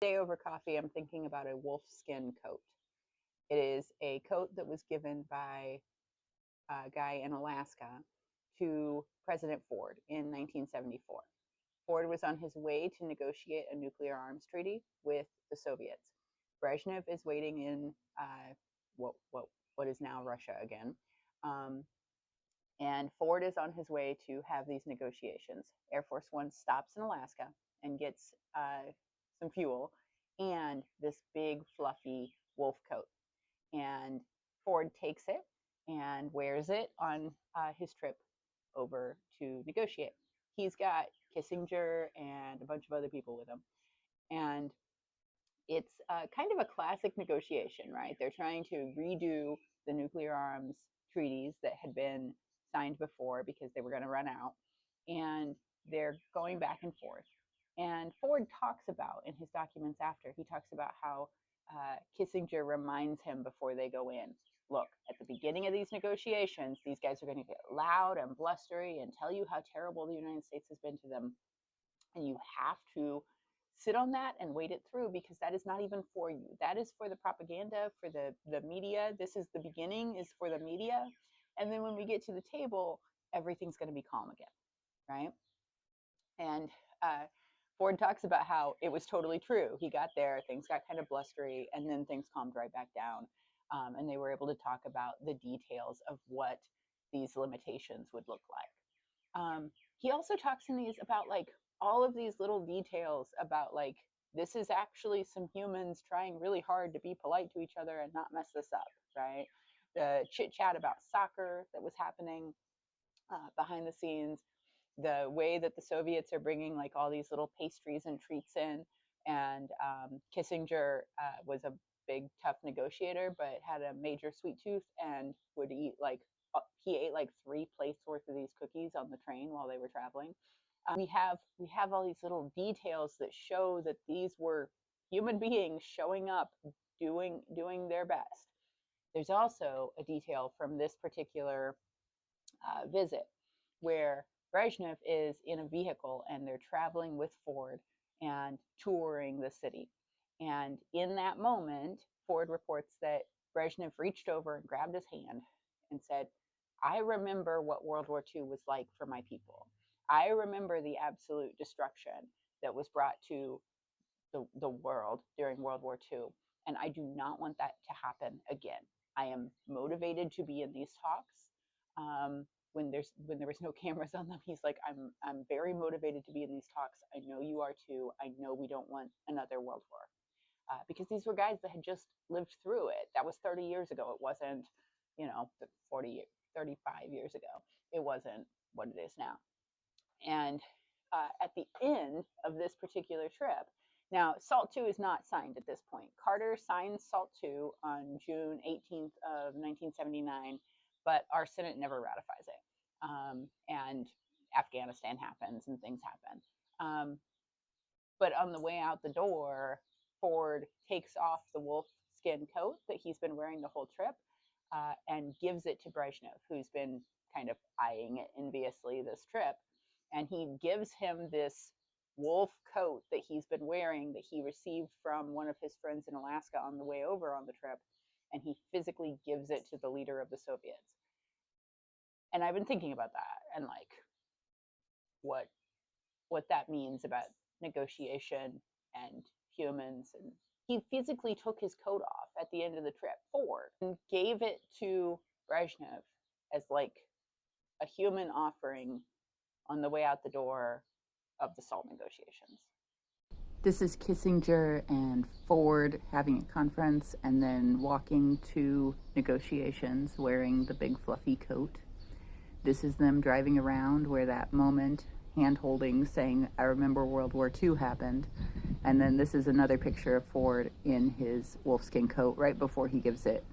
Today over coffee, I'm thinking about a wolfskin coat. It is a coat that was given by a guy in Alaska to President Ford in 1974. Ford was on his way to negotiate a nuclear arms treaty with the Soviets. Brezhnev is waiting in what what what is now Russia again, um, and Ford is on his way to have these negotiations. Air Force One stops in Alaska and gets some fuel and this big fluffy wolf coat. And Ford takes it and wears it on his trip over to negotiate. He's got Kissinger and a bunch of other people with him. And it's kind of a classic negotiation, right? They're trying to redo the nuclear arms treaties that had been signed before because they were going to run out. And they're going back and forth. And Ford talks about in his documents after, he talks about how Kissinger reminds him before they go in, look, at the beginning of these negotiations, these guys are going to get loud and blustery and tell you how terrible the United States has been to them. And you have to sit on that and wait it through because that is not even for you. That is for the propaganda, for the media. This is the beginning, is for the media. And then when we get to the table, everything's going to be calm again, right? And Ford talks about how it was totally true. He got there, things got kind of blustery, and then things calmed right back down. And they were able to talk about the details of what these limitations would look like. He also talks in these about like all of these little details about like, this is actually some humans trying really hard to be polite to each other and not mess this up, right? The chit chat about soccer that was happening behind the scenes, the way that the Soviets are bringing like all these little pastries and treats in. And Kissinger was a big, tough negotiator, but had a major sweet tooth and would eat like, he ate like 3 plates worth of these cookies on the train while they were traveling. We have all these little details that show that these were human beings showing up, doing their best. There's also a detail from this particular visit where Brezhnev is in a vehicle and they're traveling with Ford and touring the city. And in that moment, Ford reports that Brezhnev reached over and grabbed his hand and said, I remember what World War II was like for my people. I remember the absolute destruction that was brought to the world during World War II. And I do not want that to happen again. I am motivated to be in these talks. When there was no cameras on them, he's like, I'm very motivated to be in these talks. I know you are too. I know we don't want another world war. Because these were guys that had just lived through it. That was 30 years ago. It wasn't, 35 years ago. It wasn't what it is now. And at the end of this particular trip, now SALT II is not signed at this point. Carter signs SALT II on June 18th of 1979, but our Senate never ratifies it. And Afghanistan happens and things happen. But on the way out the door, Ford takes off the wolf skin coat that he's been wearing the whole trip and gives it to Brezhnev, who's been kind of eyeing it enviously this trip. And he gives him this wolf coat that he's been wearing that he received from one of his friends in Alaska on the way over on the trip. And he physically gives it to the leader of the Soviets. And I've been thinking about that and like what that means about negotiation and humans. And he physically took his coat off at the end of the trip forward and gave it to Brezhnev as like a human offering on the way out the door of the SALT negotiations. This is Kissinger and Ford having a conference and then walking to negotiations wearing the big fluffy coat. This is them driving around where that moment, hand holding, saying, I remember World War II happened. And then this is another picture of Ford in his wolfskin coat right before he gives it